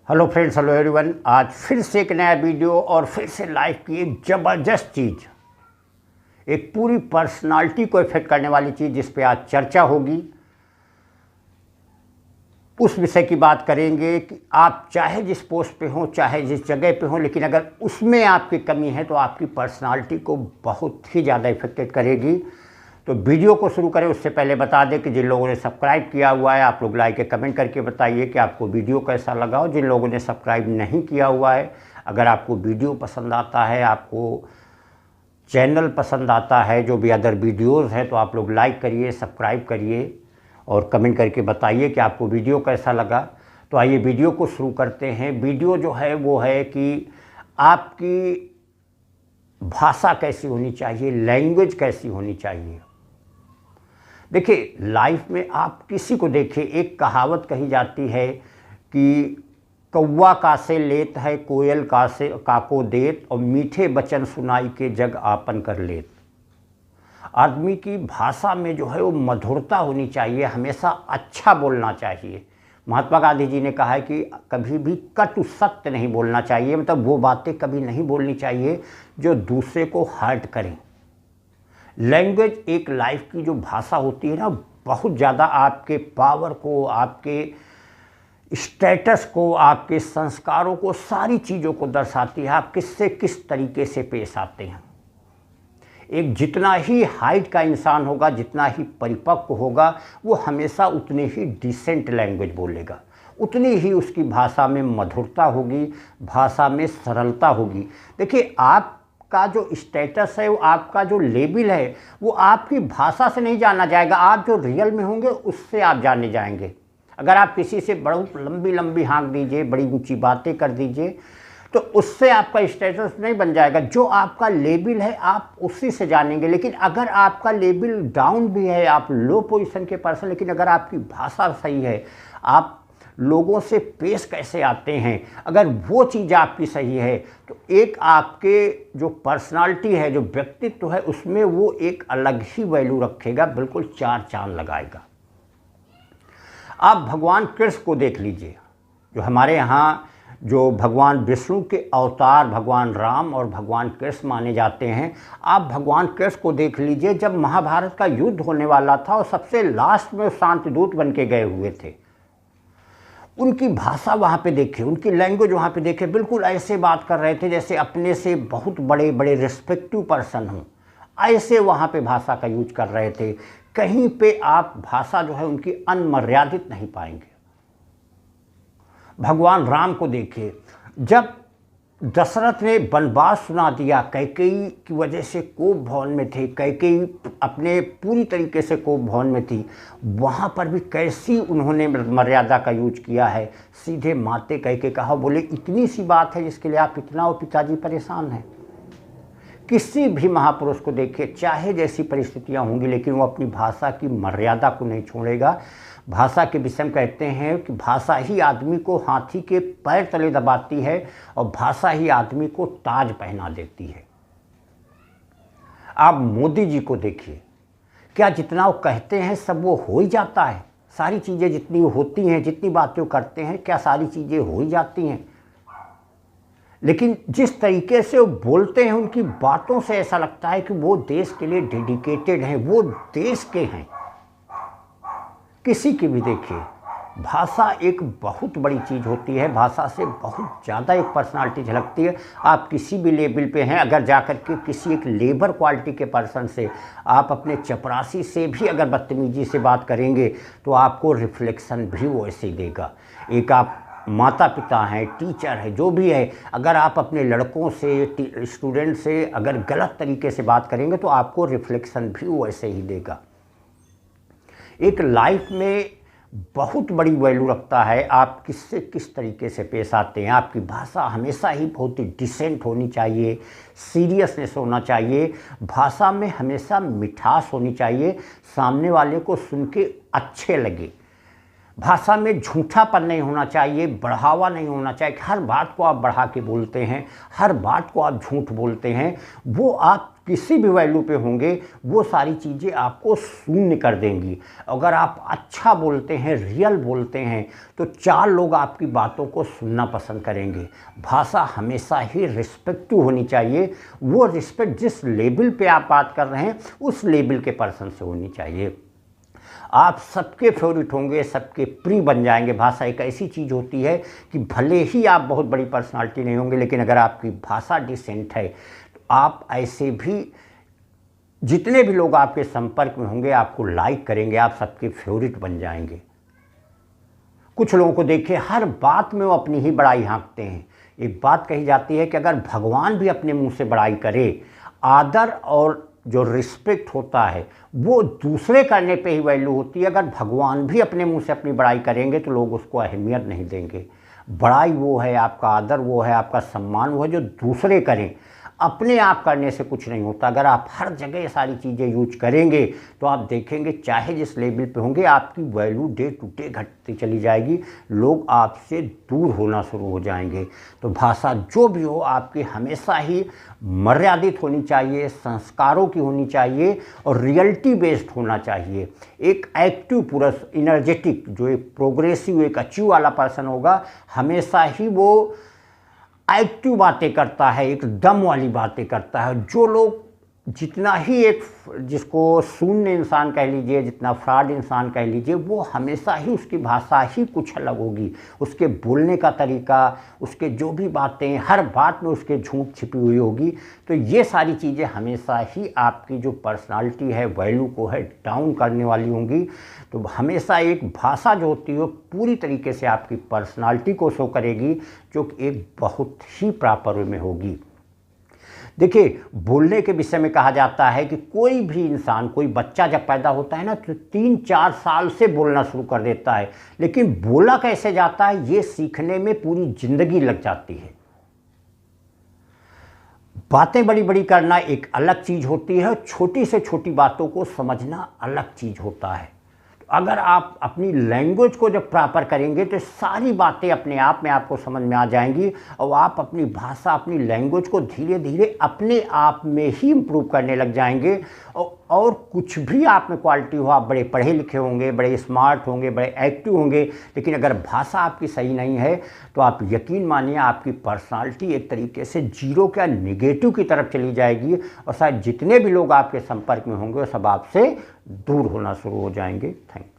Hello friends, hello everyone. आज फिर से एक नया वीडियो और फिर से लाइफ की एक ज़बरदस्त चीज़, एक पूरी पर्सनालिटी को इफेक्ट करने वाली चीज़ जिस पे आज चर्चा होगी। उस विषय की बात करेंगे कि आप चाहे जिस पोस्ट पे हों, चाहे जिस जगह पे हों, लेकिन अगर उसमें आपकी कमी है तो आपकी पर्सनालिटी को बहुत ही ज़्यादा इफेक्टेड करेगी। तो वीडियो को शुरू करें उससे पहले बता दें कि जिन लोगों ने सब्सक्राइब किया हुआ है आप लोग लाइक के कमेंट करके बताइए कि आपको वीडियो कैसा लगा। और जिन लोगों ने सब्सक्राइब नहीं किया हुआ है, अगर आपको वीडियो पसंद आता है, आपको चैनल पसंद आता है, जो भी अदर वीडियोज़ हैं, तो आप लोग लाइक करिए, सब्सक्राइब करिए और कमेंट करके बताइए कि आपको वीडियो कैसा लगा। तो आइए वीडियो को शुरू करते हैं। वीडियो जो है वो है कि आपकी भाषा कैसी होनी चाहिए, लैंग्वेज कैसी होनी चाहिए। देखिए, लाइफ में आप किसी को देखिए, एक कहावत कही जाती है कि कौवा कासे लेत है, कोयल कासे काको देत, और मीठे बचन सुनाई के जग आपन कर लेत। आदमी की भाषा में जो है वो मधुरता होनी चाहिए, हमेशा अच्छा बोलना चाहिए। महात्मा गांधी जी ने कहा है कि कभी भी कटु सत्य नहीं बोलना चाहिए, मतलब वो बातें कभी नहीं बोलनी चाहिए जो दूसरे को हर्ट करें। लैंग्वेज एक लाइफ की जो भाषा होती है ना, बहुत ज़्यादा आपके पावर को, आपके स्टेटस को, आपके संस्कारों को, सारी चीज़ों को दर्शाती है। आप किससे किस तरीके से पेश आते हैं। एक जितना ही हाइट का इंसान होगा, जितना ही परिपक्व होगा, वो हमेशा उतने ही डिसेंट लैंग्वेज बोलेगा, उतनी ही उसकी भाषा में मधुरता होगी, भाषा में सरलता होगी। देखिए, आपका जो स्टेटस है, वो आपका जो लेवल है, वो आपकी भाषा से नहीं जाना जाएगा, आप जो रियल में होंगे उससे आप जाने जाएंगे। अगर आप किसी से बहुत लंबी लंबी हाँक दीजिए, बड़ी ऊंची बातें कर दीजिए, तो उससे आपका स्टेटस नहीं बन जाएगा। जो आपका लेवल है आप उसी से जानेंगे। लेकिन अगर आपका लेवल डाउन भी है, आप लो पोजीशन के पर्सन, लेकिन अगर आपकी भाषा सही है, आप लोगों से पेश कैसे आते हैं, अगर वो चीज़ आपकी सही है, तो एक आपके जो पर्सनालिटी है, जो व्यक्तित्व है, उसमें वो एक अलग ही वैल्यू रखेगा, बिल्कुल चार चांद लगाएगा। आप भगवान कृष्ण को देख लीजिए, जो हमारे यहाँ जो भगवान विष्णु के अवतार भगवान राम और भगवान कृष्ण माने जाते हैं। आप भगवान कृष्ण को देख लीजिए, जब महाभारत का युद्ध होने वाला था और सबसे लास्ट में शांतिदूत बन के गए हुए थे, उनकी भाषा वहाँ पे देखे, उनकी लैंग्वेज वहाँ पे देखे, बिल्कुल ऐसे बात कर रहे थे जैसे अपने से बहुत बड़े बड़े रिस्पेक्टिव पर्सन हों, ऐसे वहाँ पे भाषा का यूज कर रहे थे। कहीं पे आप भाषा जो है उनकी अनमर्यादित नहीं पाएंगे। भगवान राम को देखिए, जब दशरथ ने वनवास सुना दिया, कैकेयी की वजह से कोप भवन में थे, कैकेयी अपने पूरी तरीके से कोप भवन में थी, वहाँ पर भी कैसी उन्होंने मर्यादा का यूज किया है। सीधे माते कह के कहा, बोले इतनी सी बात है जिसके लिए आप इतना और पिताजी परेशान हैं। किसी भी महापुरुष को देखिए, चाहे जैसी परिस्थितियाँ होंगी, लेकिन वो अपनी भाषा की मर्यादा को नहीं छोड़ेगा। भाषा के विषय में कहते हैं कि भाषा ही आदमी को हाथी के पैर तले दबाती है और भाषा ही आदमी को ताज पहना देती है। आप मोदी जी को देखिए, क्या जितना वो कहते हैं सब वो हो ही जाता है। सारी चीज़ें जितनी वो होती हैं, जितनी बातें वो करते हैं, क्या सारी चीज़ें हो ही जाती हैं। लेकिन जिस तरीके से वो बोलते हैं, उनकी बातों से ऐसा लगता है कि वो देश के लिए डेडिकेटेड हैं, वो देश के हैं। किसी की भी देखिए, भाषा एक बहुत बड़ी चीज़ होती है, भाषा से बहुत ज़्यादा एक पर्सनालिटी झलकती है। आप किसी भी लेवल पे हैं, अगर जाकर के किसी एक लेबर क्वालिटी के पर्सन से, आप अपने चपरासी से भी अगर बदतमीजी से बात करेंगे तो आपको रिफ्लेक्शन भी वो ऐसे ही देगा। एक आप माता पिता हैं, टीचर है, जो भी है, अगर आप अपने लड़कों से, स्टूडेंट से अगर गलत तरीके से बात करेंगे तो आपको रिफ्लेक्शन भी वो ऐसे ही देगा। एक लाइफ में बहुत बड़ी वैल्यू रखता है आप किससे किस तरीके से पेश आते हैं। आपकी भाषा हमेशा ही बहुत ही डिसेंट होनी चाहिए, सीरियसनेस होना चाहिए, भाषा में हमेशा मिठास होनी चाहिए, सामने वाले को सुन के अच्छे लगे। भाषा में झूठापन नहीं होना चाहिए, बढ़ावा नहीं होना चाहिए कि हर बात को आप बढ़ा के बोलते हैं, हर बात को आप झूठ बोलते हैं। वो आप किसी भी वैल्यू पे होंगे वो सारी चीज़ें आपको शून्य कर देंगी। अगर आप अच्छा बोलते हैं, रियल बोलते हैं, तो 4 लोग आपकी बातों को सुनना पसंद करेंगे। भाषा हमेशा ही रिस्पेक्टिव होनी चाहिए। वो रिस्पेक्ट जिस लेवल पे आप बात कर रहे हैं उस लेवल के पर्सन से होनी चाहिए। आप सबके फेवरेट होंगे, सबके प्रिय बन जाएंगे। भाषा एक ऐसी चीज़ होती है कि भले ही आप बहुत बड़ी पर्सनालिटी नहीं होंगे, लेकिन अगर आपकी भाषा डिसेंट है तो आप ऐसे भी जितने भी लोग आपके संपर्क में होंगे आपको लाइक करेंगे, आप सबके फेवरेट बन जाएंगे। कुछ लोगों को देखिए हर बात में वो अपनी ही बड़ाई हाँकते हैं। एक बात कही जाती है कि अगर भगवान भी अपने मुंह से बड़ाई करे, आदर और जो रिस्पेक्ट होता है वो दूसरे करने पे ही वैल्यू होती है। अगर भगवान भी अपने मुंह से अपनी बड़ाई करेंगे तो लोग उसको अहमियत नहीं देंगे। बड़ाई वो है, आपका आदर वो है, आपका सम्मान वो है जो दूसरे करें। अपने आप करने से कुछ नहीं होता। अगर आप हर जगह ये सारी चीज़ें यूज करेंगे तो आप देखेंगे चाहे जिस लेवल पे होंगे आपकी वैल्यू डे टू डे घटती चली जाएगी, लोग आपसे दूर होना शुरू हो जाएंगे। तो भाषा जो भी हो आपकी हमेशा ही मर्यादित होनी चाहिए, संस्कारों की होनी चाहिए और रियलिटी बेस्ड होना चाहिए। एक एक्टिव पुरुष, इनर्जेटिक, जो एक प्रोग्रेसिव, एक अचीव वाला पर्सन होगा, हमेशा ही वो एक्टिव बातें करता है, एक दम वाली बातें करता है। जो लोग जितना ही एक जिसको शून्य इंसान कह लीजिए, जितना फ्रॉड इंसान कह लीजिए, वो हमेशा ही उसकी भाषा ही कुछ अलग होगी। उसके बोलने का तरीका, उसके जो भी बातें, हर बात में उसके झूठ छिपी हुई होगी। तो ये सारी चीज़ें हमेशा ही आपकी जो पर्सनालिटी है, वैल्यू को है डाउन करने वाली होंगी। तो हमेशा एक भाषा जो होती है वो पूरी तरीके से आपकी पर्सनालिटी को शो करेगी, जो एक बहुत ही प्रॉपर वे में होगी। देखिए, बोलने के विषय में कहा जाता है कि कोई भी इंसान, कोई बच्चा जब पैदा होता है ना तो 3-4 साल से बोलना शुरू कर देता है, लेकिन बोला कैसे जाता है ये सीखने में पूरी जिंदगी लग जाती है। बातें बड़ी बड़ी करना एक अलग चीज़ होती है, छोटी से छोटी बातों को समझना अलग चीज़ होता है। अगर आप अपनी लैंग्वेज को जब प्रॉपर करेंगे तो सारी बातें अपने आप में आपको समझ में आ जाएंगी और आप अपनी भाषा, अपनी लैंग्वेज को धीरे धीरे अपने आप में ही इम्प्रूव करने लग जाएंगे। और कुछ भी आप में क्वालिटी हो, आप बड़े पढ़े लिखे होंगे, बड़े स्मार्ट होंगे, बड़े एक्टिव होंगे, लेकिन अगर भाषा आपकी सही नहीं है तो आप यकीन मानिए आपकी पर्सनालिटी एक तरीके से जीरो क्या निगेटिव की तरफ चली जाएगी और शायद जितने भी लोग आपके संपर्क में होंगे वो सब आपसे दूर होना शुरू हो जाएंगे। Thank you.